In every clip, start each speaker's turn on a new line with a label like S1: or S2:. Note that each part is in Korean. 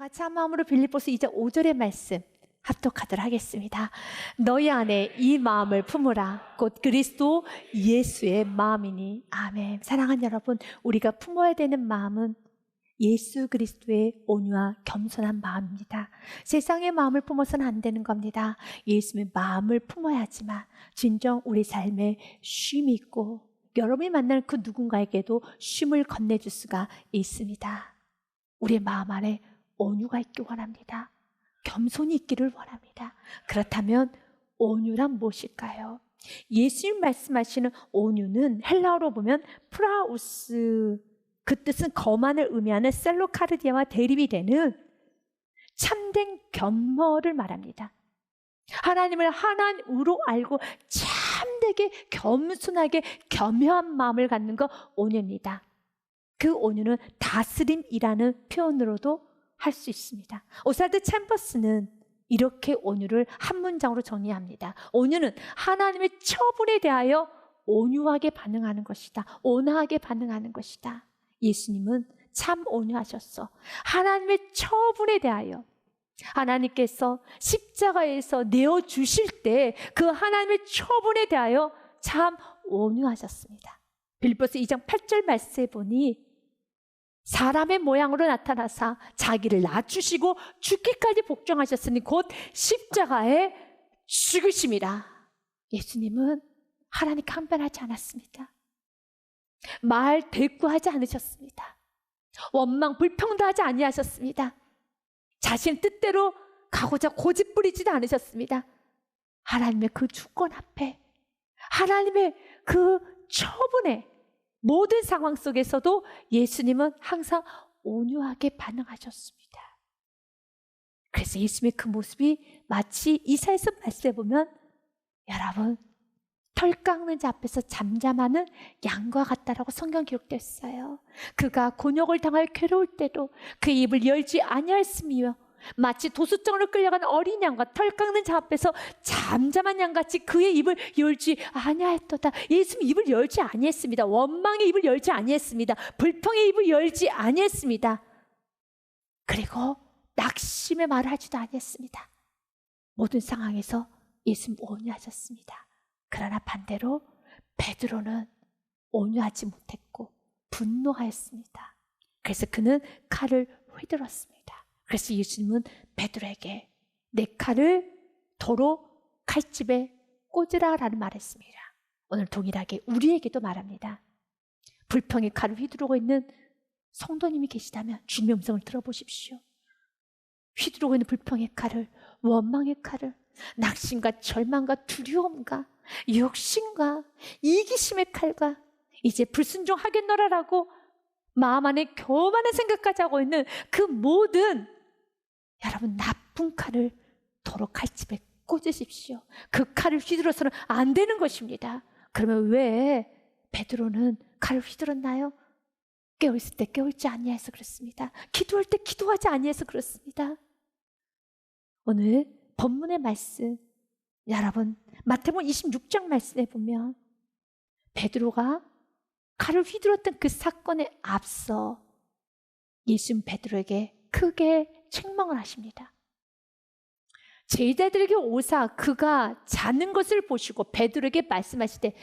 S1: 같이 한 마음으로 빌립보서 2장 5절의 말씀 합독하도록 하겠습니다. 너희 안에 이 마음을 품으라. 곧 그리스도 예수의 마음이니. 아멘. 사랑하는 여러분, 우리가 품어야 되는 마음은 예수 그리스도의 온유와 겸손한 마음입니다. 세상의 마음을 품어서는 안 되는 겁니다. 예수의 마음을 품어야지만 진정 우리 삶에 쉼이 있고 여러분이 만나는 그 누군가에게도 쉼을 건네줄 수가 있습니다. 우리의 마음 안에 온유가 있길 원합니다. 겸손이 있기를 원합니다. 그렇다면 온유란 무엇일까요? 예수님 말씀하시는 온유는 헬라어로 보면 프라우스, 그 뜻은 거만을 의미하는 셀로카르디아와 대립이 되는 참된 겸허를 말합니다. 하나님을 하나님으로 알고 참되게 겸손하게 겸허한 마음을 갖는 것 온유입니다. 그 온유는 다스림이라는 표현으로도 할 수 있습니다. 오살드 챔버스는 이렇게 온유를 한 문장으로 정리합니다. 온유는 하나님의 처분에 대하여 온유하게 반응하는 것이다. 온화하게 반응하는 것이다. 예수님은 참 온유하셨어. 하나님의 처분에 대하여 하나님께서 십자가에서 내어주실 때 그 하나님의 처분에 대하여 참 온유하셨습니다. 빌립보서 2장 8절 말씀에 보니 사람의 모양으로 나타나사 자기를 낮추시고 죽기까지 복종하셨으니 곧 십자가에 죽으심이라. 예수님은 하나님께 항변하지 않았습니다. 말 대꾸하지 않으셨습니다. 원망 불평도 하지 아니하셨습니다. 자신 뜻대로 가고자 고집 부리지도 않으셨습니다. 하나님의 그 주권 앞에, 하나님의 그 처분에, 모든 상황 속에서도 예수님은 항상 온유하게 반응하셨습니다. 그래서 예수님의 그 모습이 마치 이사야서 말씀에 보면 여러분 털 깎는 자 앞에서 잠잠하는 양과 같다라고 성경 기록됐어요. 그가 곤욕을 당하여 괴로울 때도 그의 입을 열지 아니하였으며 마치 도수장으로 끌려간 어린 양과 털 깎는 자 앞에서 잠잠한 양같이 그의 입을 열지 아니하였도다. 예수님 입을 열지 아니했습니다. 원망의 입을 열지 아니했습니다. 불평의 입을 열지 아니했습니다. 그리고 낙심의 말을 하지도 아니했습니다. 모든 상황에서 예수님 온유하셨습니다. 그러나 반대로 베드로는 온유하지 못했고 분노하였습니다. 그래서 그는 칼을 휘둘렀습니다. 그래서 예수님은 베드로에게 내 칼을 도로 칼집에 꽂으라라는 말했습니다. 오늘 동일하게 우리에게도 말합니다. 불평의 칼을 휘두르고 있는 성도님이 계시다면 주님의 음성을 들어보십시오. 휘두르고 있는 불평의 칼을, 원망의 칼을, 낙심과 절망과 두려움과 욕심과 이기심의 칼과 이제 불순종하겠노라라고 마음 안에 교만한 생각까지 하고 있는 그 모든 여러분 나쁜 칼을 도로 칼집에 꽂으십시오. 그 칼을 휘둘러서는 안 되는 것입니다. 그러면 왜 베드로는 칼을 휘둘렀나요? 깨어있을 때 깨어있지 아니해서 그렇습니다. 기도할 때 기도하지 아니해서 그렇습니다. 오늘 본문의 말씀 여러분 마태복음 26장 말씀에 보면 베드로가 칼을 휘둘렀던 그 사건에 앞서 예수님 베드로에게 크게 책망을 하십니다. 제자들에게 오사 그가 자는 것을 보시고 베드로에게 말씀하시되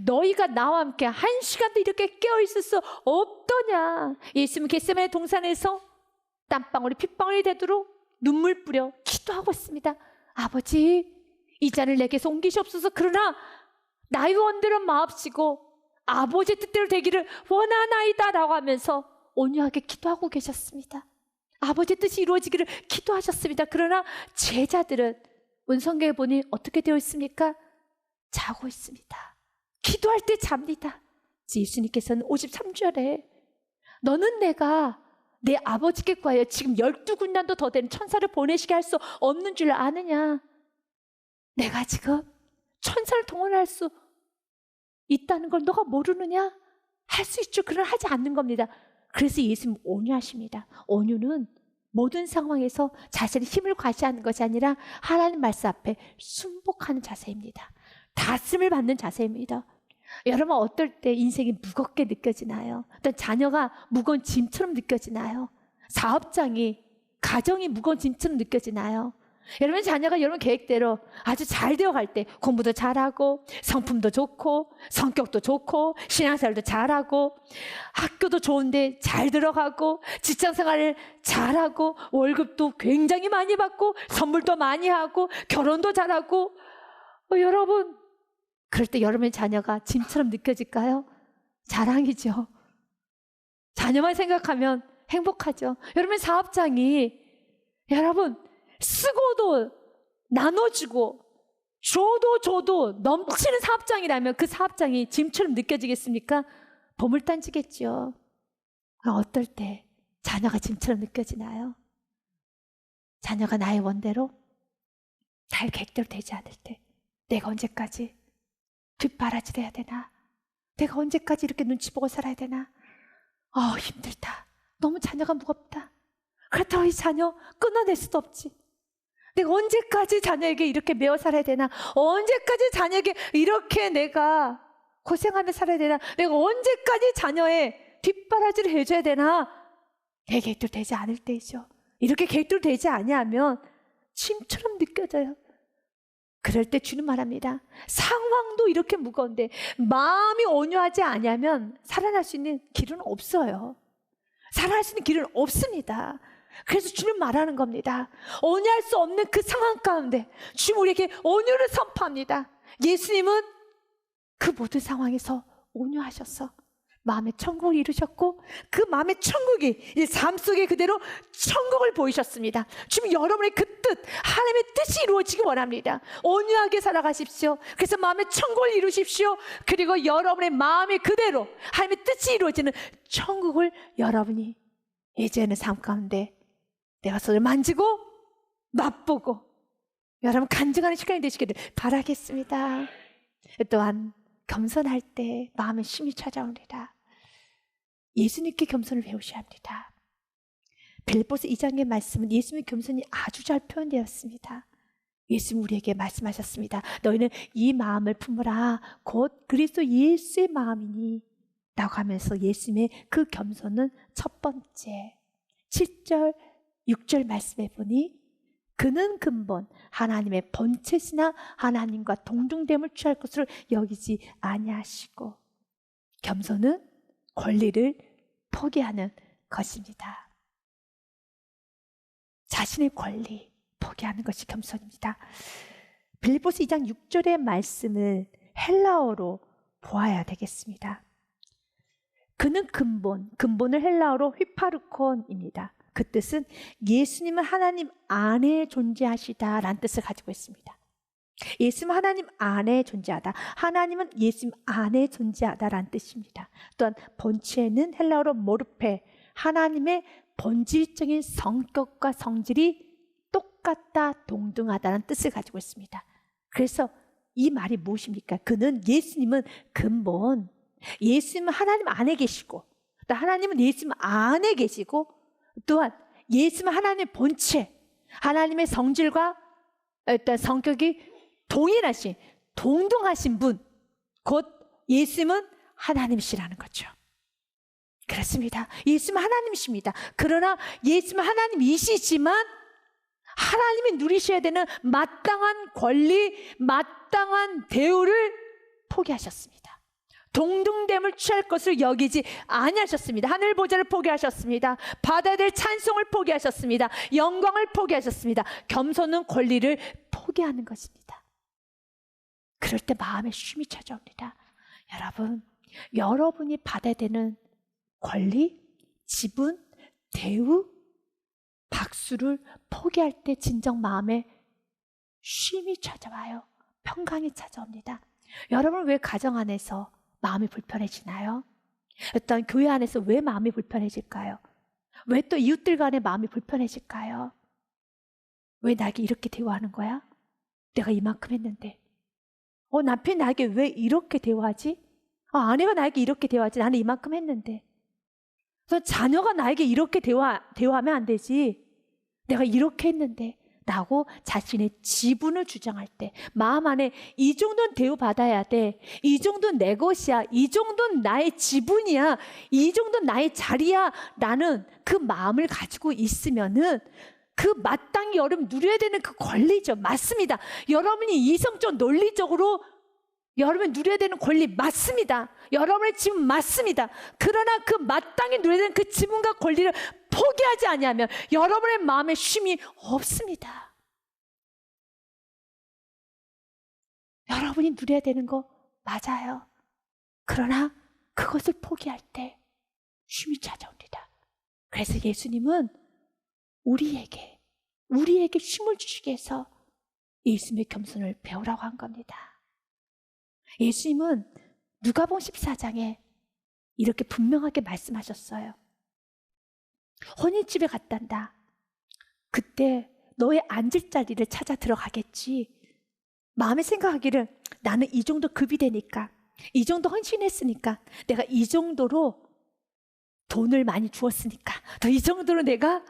S1: 너희가 나와 함께 1시간도 이렇게 깨어있을 수 없더냐. 예수님은 겟세마네 동산에서 땀방울이 핏방울이 되도록 눈물 뿌려 기도하고 있습니다. 아버지 이 잔을 내게서 옮기시옵소서. 그러나 나의 원대로 마옵시고 아버지의 뜻대로 되기를 원하나이다 라고 하면서 온유하게 기도하고 계셨습니다. 아버지의 뜻이 이루어지기를 기도하셨습니다. 그러나 제자들은 원성경에 보니 어떻게 되어 있습니까? 자고 있습니다. 기도할 때 잡니다. 예수님께서는 53절에 너는 내가 내 아버지께 구하여 지금 12군단도 더 되는 천사를 보내시게 할 수 없는 줄 아느냐. 내가 지금 천사를 동원할 수 있다는 걸 너가 모르느냐? 할 수 있죠. 그러나 하지 않는 겁니다. 그래서 예수님 온유하십니다. 온유는 모든 상황에서 자신의 힘을 과시하는 것이 아니라 하나님 말씀 앞에 순복하는 자세입니다. 다스림을 받는 자세입니다. 여러분 어떨 때 인생이 무겁게 느껴지나요? 어떤 자녀가 무거운 짐처럼 느껴지나요? 사업장이 가정이 무거운 짐처럼 느껴지나요? 여러분 자녀가 여러분 계획대로 아주 잘 되어갈 때 공부도 잘하고 성품도 좋고 성격도 좋고 신앙생활도 잘하고 학교도 좋은데 잘 들어가고 직장생활을 잘하고 월급도 굉장히 많이 받고 선물도 많이 하고 결혼도 잘하고 여러분 그럴 때 여러분의 자녀가 짐처럼 느껴질까요? 자랑이죠. 자녀만 생각하면 행복하죠. 여러분 사업장이 여러분 쓰고도 나눠주고 줘도 넘치는 사업장이라면 그 사업장이 짐처럼 느껴지겠습니까? 보물단지겠죠. 어떨 때 자녀가 짐처럼 느껴지나요? 자녀가 나의 원대로 잘 계획대로 되지 않을 때 내가 언제까지 뒷바라지 해야 되나? 내가 언제까지 이렇게 눈치 보고 살아야 되나? 힘들다. 너무 자녀가 무겁다. 그렇다고 이 자녀 끊어낼 수도 없지. 내가 언제까지 자녀에게 이렇게 매어 살아야 되나? 언제까지 자녀에게 이렇게 내가 고생하며 살아야 되나? 내가 언제까지 자녀의 뒷바라지를 해줘야 되나? 내 계획대로 되지 않을 때이죠. 이렇게 계획대로 되지 아니하면 짐처럼 느껴져요. 그럴 때 주는 말합니다. 상황도 이렇게 무거운데 마음이 온유하지 않으면 살아날 수 있는 길은 없어요. 살아날 수 있는 길은 없습니다. 그래서 주님 말하는 겁니다. 온유할 수 없는 그 상황 가운데 주님 우리에게 온유를 선포합니다. 예수님은 그 모든 상황에서 온유하셔서 마음의 천국을 이루셨고 그 마음의 천국이 이 삶 속에 그대로 천국을 보이셨습니다. 주님 여러분의 그 뜻, 하나님의 뜻이 이루어지기 원합니다. 온유하게 살아가십시오. 그래서 마음의 천국을 이루십시오. 그리고 여러분의 마음이 그대로 하나님의 뜻이 이루어지는 천국을 여러분이 이제는 삶 가운데 내가 손을 만지고 맛보고 여러분 간증하는 시간이 되시기를 바라겠습니다. 또한 겸손할 때 마음의 쉼이 찾아옵니다. 예수님께 겸손을 배우셔야 합니다. 빌립보서 2장의 말씀은 예수님의 겸손이 아주 잘 표현되었습니다. 예수님 우리에게 말씀하셨습니다. 너희는 이 마음을 품으라 곧 그리스도 예수의 마음이니 라고 하면서 예수님의 그 겸손은 첫 번째 7절 6절 말씀해 보니 그는 근본 하나님의 본체시나 하나님과 동등됨을 취할 것으로 여기지 아니하시고 겸손은 권리를 포기하는 것입니다. 자신의 권리 포기하는 것이 겸손입니다. 빌립보서 2장 6절의 말씀을 헬라어로 보아야 되겠습니다. 그는 근본을 헬라어로 휘파르콘입니다. 그 뜻은 예수님은 하나님 안에 존재하시다라는 뜻을 가지고 있습니다. 예수님은 하나님 안에 존재하다. 하나님은 예수님 안에 존재하다라는 뜻입니다. 또한 본체는 헬라어로 모르페, 하나님의 본질적인 성격과 성질이 똑같다, 동등하다는 뜻을 가지고 있습니다. 그래서 이 말이 무엇입니까? 그는 예수님은 근본, 예수님은 하나님 안에 계시고 또 하나님은 예수님 안에 계시고 또한 예수님은 하나님의 본체, 하나님의 성질과 일단 성격이 동일하신, 동등하신 분, 곧 예수님은 하나님이시라는 거죠. 그렇습니다. 예수님은 하나님이십니다. 그러나 예수님은 하나님이시지만 하나님이 누리셔야 되는 마땅한 권리, 마땅한 대우를 포기하셨습니다. 동등됨을 취할 것을 여기지 아니하셨습니다. 하늘 보좌를 포기하셨습니다. 받아야 될 찬송을 포기하셨습니다. 영광을 포기하셨습니다. 겸손은 권리를 포기하는 것입니다. 그럴 때 마음의 쉼이 찾아옵니다. 여러분이 받아야 되는 권리, 지분, 대우, 박수를 포기할 때 진정 마음에 쉼이 찾아와요. 평강이 찾아옵니다. 여러분 왜 가정 안에서 마음이 불편해지나요? 일단 교회 안에서 왜 마음이 불편해질까요? 왜 또 이웃들 간에 마음이 불편해질까요? 왜 나에게 이렇게 대우하는 거야? 내가 이만큼 했는데 남편이 나에게 왜 이렇게 대우하지? 아내가 나에게 이렇게 대우하지? 나는 이만큼 했는데 자녀가 나에게 이렇게 대우하면 안 되지. 내가 이렇게 했는데 라고 자신의 지분을 주장할 때, 마음 안에 이 정도는 대우받아야 돼, 이 정도는 내 것이야, 이 정도는 나의 지분이야, 이 정도는 나의 자리야 라는 그 마음을 가지고 있으면은 그 마땅히 여러분 누려야 되는 그 권리죠. 맞습니다. 여러분이 이성적 논리적으로 여러분이 누려야 되는 권리 맞습니다. 여러분의 지분 맞습니다. 그러나 그 마땅히 누려야 되는 그 지분과 권리를 포기하지 아니하면 여러분의 마음에 쉼이 없습니다. 여러분이 누려야 되는 거 맞아요. 그러나 그것을 포기할 때 쉼이 찾아옵니다. 그래서 예수님은 우리에게 쉼을 주시기 위해서 예수님의 겸손을 배우라고 한 겁니다. 예수님은 누가복음 14장에 이렇게 분명하게 말씀하셨어요. 혼인집에 갔단다. 그때 너의 앉을 자리를 찾아 들어가겠지. 마음에 생각하기를 나는 이 정도 급이 되니까, 이 정도 헌신했으니까, 내가 이 정도로 돈을 많이 주었으니까, 또 이 정도로 내가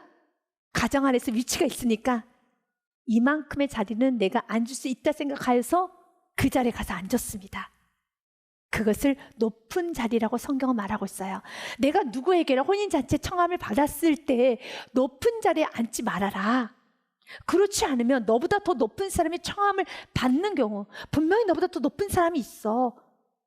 S1: 가정 안에서 위치가 있으니까 이만큼의 자리는 내가 앉을 수 있다 생각하여서 그 자리에 가서 앉았습니다. 그것을 높은 자리라고 성경은 말하고 있어요. 내가 누구에게나 혼인잔치에 청함을 받았을 때 높은 자리에 앉지 말아라. 그렇지 않으면 너보다 더 높은 사람이 청함을 받는 경우, 분명히 너보다 더 높은 사람이 있어.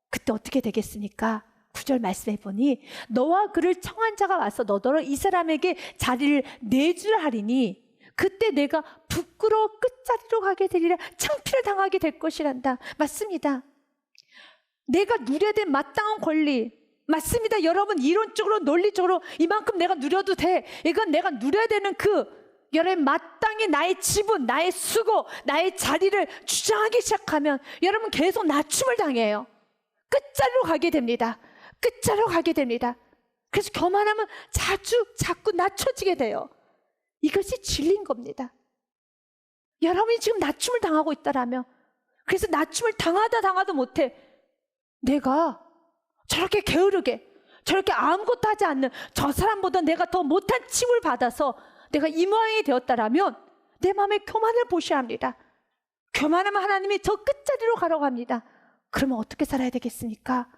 S1: 그때 어떻게 되겠습니까? 9절 말씀해 보니 너와 그를 청한 자가 와서 너더러 이 사람에게 자리를 내주라 하리니 그때 내가 부끄러워 끝자리로 가게 되리라. 창피를 당하게 될 것이란다. 맞습니다. 내가 누려야 될 마땅한 권리 맞습니다. 여러분, 이론적으로 논리적으로 이만큼 내가 누려도 돼. 이건 내가 누려야 되는 그 여러분 마땅히 나의 지분, 나의 수고, 나의 자리를 주장하기 시작하면 여러분 계속 낮춤을 당해요. 끝자리로 가게 됩니다. 끝자리로 가게 됩니다. 그래서 교만하면 자꾸 낮춰지게 돼요. 이것이 진리인 겁니다. 여러분이 지금 낮춤을 당하고 있다라면, 그래서 낮춤을 당하다 못해 내가 저렇게 게으르게, 저렇게 아무것도 하지 않는 저 사람보다 내가 더 못한 칭을 받아서 내가 이 모양이 되었다라면 내 마음에 교만을 보셔야 합니다. 교만하면 하나님이 저 끝자리로 가라고 합니다. 그러면 어떻게 살아야 되겠습니까?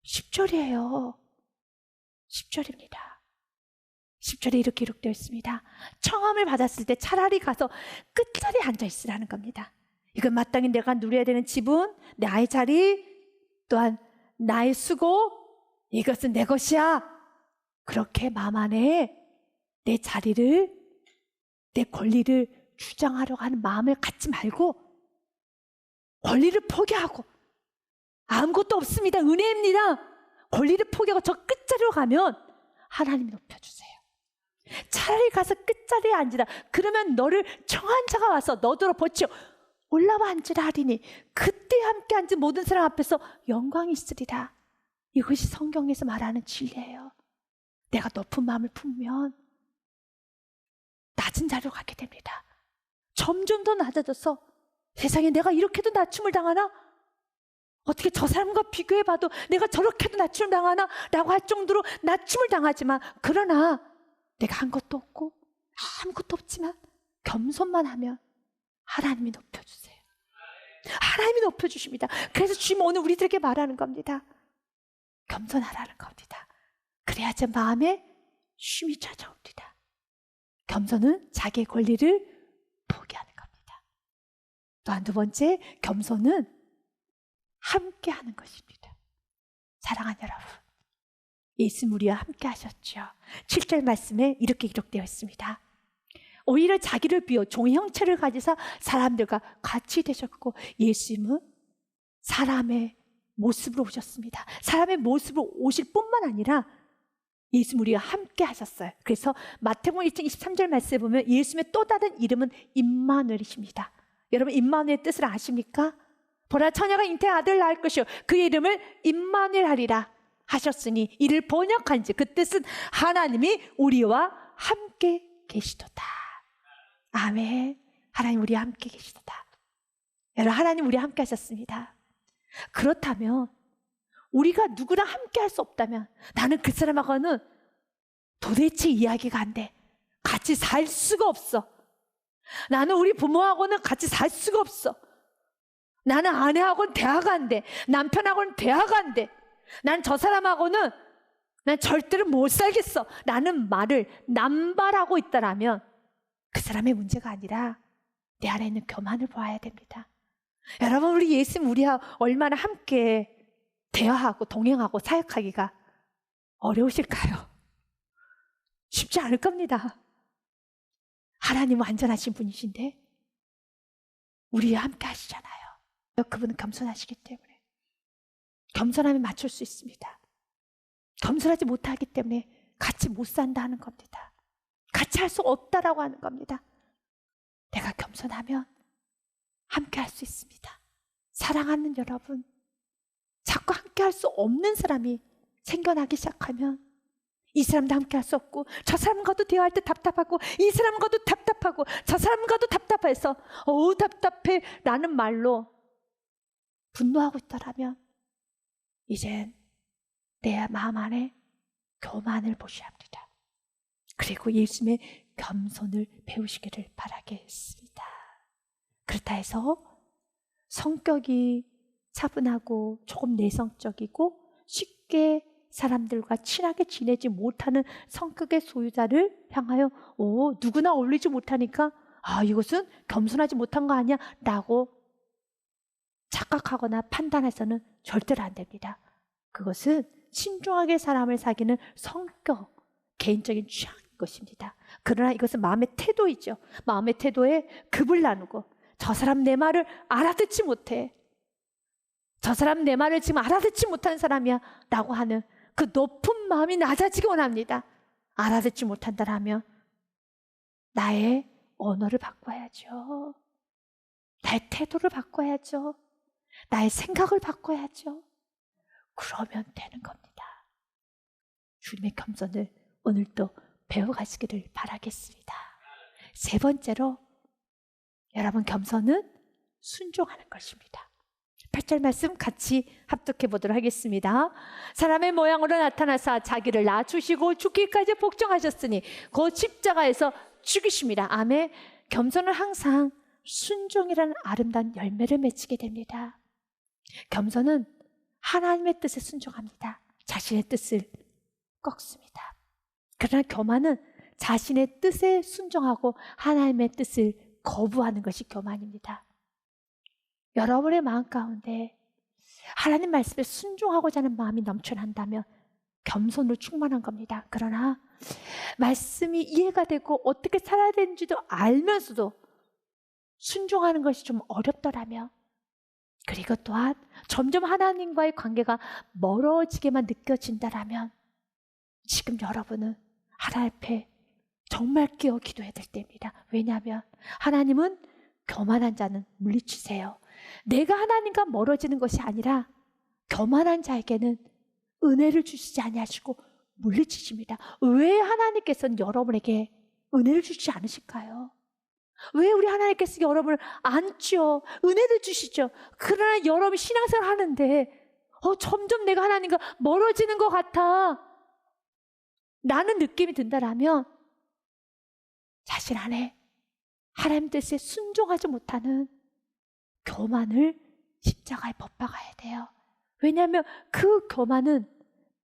S1: 10절이에요. 10절입니다. 10절에 이렇게 기록되어 있습니다. 청함을 받았을 때 차라리 가서 끝자리에 앉아 있으라는 겁니다. 이건 마땅히 내가 누려야 되는 지분, 나의 자리, 또한 나의 수고, 이것은 내 것이야. 그렇게 마음 안에 내 자리를, 내 권리를 주장하려고 하는 마음을 갖지 말고 권리를 포기하고, 아무것도 없습니다. 은혜입니다. 권리를 포기하고 저 끝자리로 가면 하나님이 높여주세요. 차라리 가서 끝자리에 앉으라. 그러면 너를 청한 자가 와서 너더러 버치어 올라와 앉으라 하리니 그때 함께 앉은 모든 사람 앞에서 영광이 있으리라. 이것이 성경에서 말하는 진리예요. 내가 높은 마음을 품으면 낮은 자리로 가게 됩니다. 점점 더 낮아져서 세상에 내가 이렇게도 낮춤을 당하나? 어떻게 저 사람과 비교해봐도 내가 저렇게도 낮춤을 당하나? 라고 할 정도로 낮춤을 당하지만, 그러나 내가 한 것도 없고 아무것도 없지만 겸손만 하면 하나님이 높여주세요. 하나님이 높여주십니다. 그래서 주님 오늘 우리들에게 말하는 겁니다. 겸손하라는 겁니다. 그래야지 마음에 쉼이 찾아옵니다. 겸손은 자기의 권리를 포기하는 겁니다. 또한 두 번째, 겸손은 함께 하는 것입니다. 사랑하는 여러분, 예수님 우리와 함께 하셨죠. 7절 말씀에 이렇게 기록되어 있습니다. 오히려 자기를 비워 종의 형체를 가지사 사람들과 같이 되셨고, 예수님은 사람의 모습으로 오셨습니다. 사람의 모습으로 오실 뿐만 아니라 예수님 우리와 함께 하셨어요. 그래서 마태복음 1장 23절 말씀에 보면 예수님의 또 다른 이름은 임마누엘이십니다. 여러분, 임마누엘의 뜻을 아십니까? 보라, 처녀가 잉태한 아들을 낳을 것이요 그의 이름을 임마누엘 하리라 하셨으니 이를 번역한지 그 뜻은 하나님이 우리와 함께 계시도다. 아멘. 하나님 우리와 함께 계시도다. 여러분, 하나님 우리와 함께 하셨습니다. 그렇다면 우리가 누구랑 함께 할 수 없다면, 나는 그 사람하고는 도대체 이야기가 안 돼, 같이 살 수가 없어, 나는 우리 부모하고는 같이 살 수가 없어. 나는 아내하고는 대화가 안 돼. 남편하고는 대화가 안 돼. 난 저 사람하고는 난 절대로 못 살겠어. 라는 말을 남발하고 있다라면 그 사람의 문제가 아니라 내 안에 있는 교만을 보아야 됩니다. 여러분, 우리 예수님 우리와 얼마나 함께 대화하고 동행하고 사역하기가 어려우실까요? 쉽지 않을 겁니다. 하나님은 완전하신 분이신데 우리와 함께 하시잖아요. 그분은 겸손하시기 때문에 겸손하면 맞출 수 있습니다. 겸손하지 못하기 때문에 같이 못 산다 하는 겁니다. 같이 할 수 없다라고 하는 겁니다. 내가 겸손하면 함께 할 수 있습니다. 사랑하는 여러분, 자꾸 함께 할 수 없는 사람이 생겨나기 시작하면 이 사람도 함께 할 수 없고 저 사람과도 대화할 때 답답하고 이 사람과도 답답하고 저 사람과도 답답해서 어우 답답해 라는 말로 분노하고 있더라면 이젠 내 마음 안에 교만을 보셔야 합니다. 그리고 예수님의 겸손을 배우시기를 바라겠습니다. 그렇다 해서 성격이 차분하고 조금 내성적이고 쉽게 사람들과 친하게 지내지 못하는 성격의 소유자를 향하여 누구나 어울리지 못하니까 이것은 겸손하지 못한 거 아니야? 라고 착각하거나 판단해서는 절대로 안 됩니다. 그것은 신중하게 사람을 사귀는 성격, 개인적인 취향인 것입니다. 그러나 이것은 마음의 태도이죠. 마음의 태도에 급을 나누고 저 사람 내 말을 알아듣지 못해. 저 사람 내 말을 지금 알아듣지 못하는 사람이야 라고 하는 그 높은 마음이 낮아지기 원합니다. 알아듣지 못한다라면 나의 언어를 바꿔야죠. 나의 태도를 바꿔야죠. 나의 생각을 바꿔야죠. 그러면 되는 겁니다. 주님의 겸손을 오늘도 배워가시기를 바라겠습니다. 세 번째로 여러분, 겸손은 순종하는 것입니다. 8절 말씀 같이 합독해 보도록 하겠습니다. 사람의 모양으로 나타나사 자기를 낮추시고 죽기까지 복종하셨으니 곧 십자가에서 죽이십니다. 아멘. 겸손은 항상 순종이라는 아름다운 열매를 맺히게 됩니다. 겸손은 하나님의 뜻에 순종합니다. 자신의 뜻을 꺾습니다. 그러나 교만은 자신의 뜻에 순종하고 하나님의 뜻을 거부하는 것이 교만입니다. 여러분의 마음 가운데 하나님 말씀에 순종하고자 하는 마음이 넘쳐난다면 겸손으로 충만한 겁니다. 그러나 말씀이 이해가 되고 어떻게 살아야 되는지도 알면서도 순종하는 것이 좀 어렵더라면, 그리고 또한 점점 하나님과의 관계가 멀어지게만 느껴진다라면 지금 여러분은 하나님 앞에 정말 깨어 기도해야 될 때입니다. 왜냐하면 하나님은 교만한 자는 물리치세요. 내가 하나님과 멀어지는 것이 아니라 교만한 자에게는 은혜를 주시지 아니하시고 물리치십니다. 왜 하나님께서는 여러분에게 은혜를 주시지 않으실까요? 왜 우리 하나님께서 여러분을 안죠? 은혜를 주시죠. 그러나 여러분이 신앙생활 하는데 점점 내가 하나님과 멀어지는 것 같아 라는 느낌이 든다라면 자신 안에 하나님 뜻에 순종하지 못하는 교만을 십자가에 못 박아야 돼요. 왜냐하면 그 교만은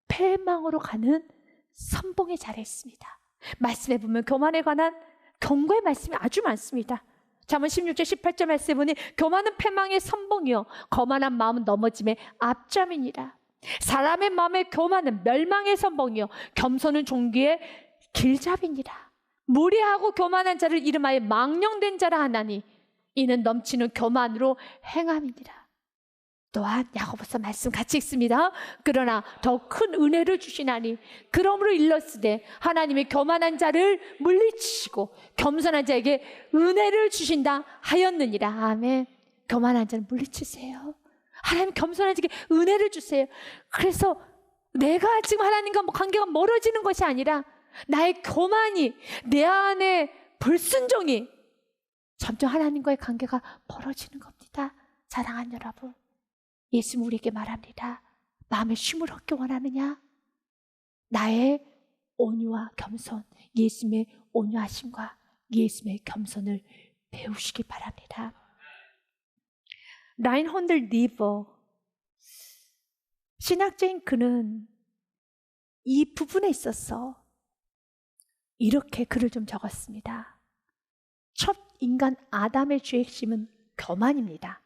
S1: 패망으로 가는 선봉의 자리에 있습니다. 말씀에 보면 교만에 관한 경고의 말씀이 아주 많습니다. 잠언 16절 18절 말씀에 보니 교만은 패망의 선봉이요 거만한 마음은 넘어짐의 앞잠이니라. 사람의 마음의 교만은 멸망의 선봉이요 겸손은 종기의 길잡이니라. 무례하고 교만한 자를 이름하여 망령된 자라 하나니 이는 넘치는 교만으로 행함이니라. 또한 야고보서 말씀 같이 읽습니다. 그러나 더 큰 은혜를 주시나니 그러므로 일렀으되 하나님이 교만한 자를 물리치시고 겸손한 자에게 은혜를 주신다 하였느니라. 아멘. 교만한 자를 물리치세요. 하나님 겸손한 자에게 은혜를 주세요. 그래서 내가 지금 하나님과 관계가 멀어지는 것이 아니라 나의 교만이, 내 안에 불순종이 점점 하나님과의 관계가 멀어지는 겁니다. 사랑하는 여러분, 예수님 우리에게 말합니다. 마음에 쉼을 얻기 원하느냐? 나의 온유와 겸손, 예수님의 온유하심과 예수님의 겸손을 배우시기 바랍니다. 라인홀드 리버 신학자인 그는 이 부분에 있어서 이렇게 글을 좀 적었습니다. 첫 인간 아담의 죄의 핵심은 교만입니다.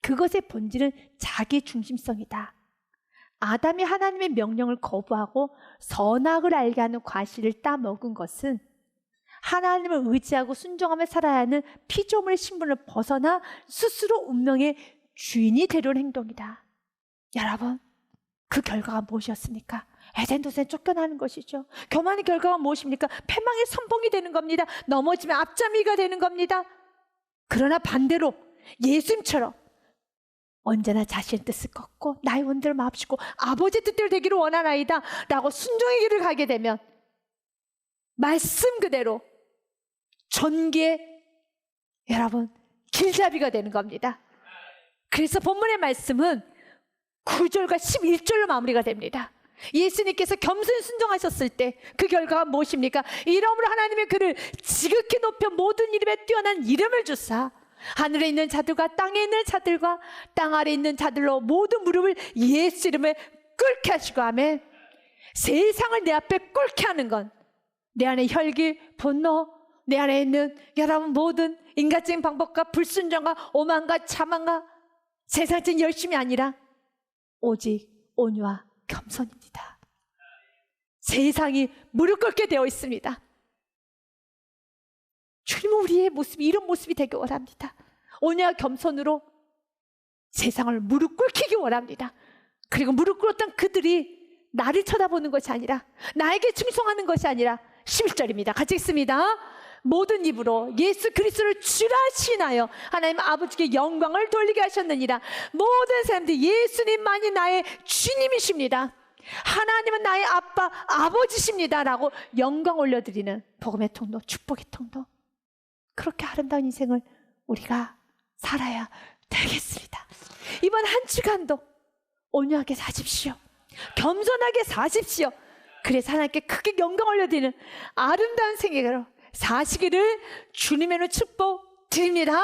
S1: 그것의 본질은 자기 중심성이다. 아담이 하나님의 명령을 거부하고 선악을 알게 하는 과실을 따먹은 것은 하나님을 의지하고 순종하며 살아야 하는 피조물의 신분을 벗어나 스스로 운명의 주인이 되려는 행동이다. 여러분, 그 결과가 무엇이었습니까? 에덴 동산에 쫓겨나는 것이죠. 교만의 결과가 무엇입니까? 패망의 선봉이 되는 겁니다. 넘어지면 앞잡이가 되는 겁니다. 그러나 반대로 예수님처럼 언제나 자신의 뜻을 꺾고 나의 원대로 마옵시고 아버지 뜻대로 되기를 원하나이다 라고 순종의 길을 가게 되면 말씀 그대로 전기의 여러분 길잡이가 되는 겁니다. 그래서 본문의 말씀은 9절과 11절로 마무리가 됩니다. 예수님께서 겸손히 순종하셨을 때 그 결과가 무엇입니까? 이름으로 하나님의 그를 지극히 높여 모든 이름에 뛰어난 이름을 주사 하늘에 있는 자들과 땅에 있는 자들과 땅 아래에 있는 자들로 모든 무릎을 예수 이름에 꿇게 하시고 아멘. 세상을 내 앞에 꿇게 하는 건 내 안에 혈기, 분노, 내 안에 있는 여러분 모든 인간적인 방법과 불순종과 오만과 자만과 세상적인 열심이 아니라 오직 온유와 겸손입니다. 세상이 무릎 꿇게 되어 있습니다. 주님은 우리의 모습이 이런 모습이 되길 원합니다. 온유와 겸손으로 세상을 무릎 꿇히기 원합니다. 그리고 무릎 꿇었던 그들이 나를 쳐다보는 것이 아니라 나에게 충성하는 것이 아니라 11절입니다. 같이 읽습니다. 모든 입으로 예수 그리스도를 주라 시인하여 하나님 아버지께 영광을 돌리게 하셨느니라. 모든 사람들이 예수님만이 나의 주님이십니다. 하나님은 나의 아빠 아버지십니다 라고 영광 올려드리는 복음의 통로, 축복의 통로, 그렇게 아름다운 인생을 우리가 살아야 되겠습니다. 이번 한 주간도 온유하게 사십시오. 겸손하게 사십시오. 그래서 하나님께 크게 영광 올려드리는 아름다운 생애로 사시기를 주님의 축복 드립니다.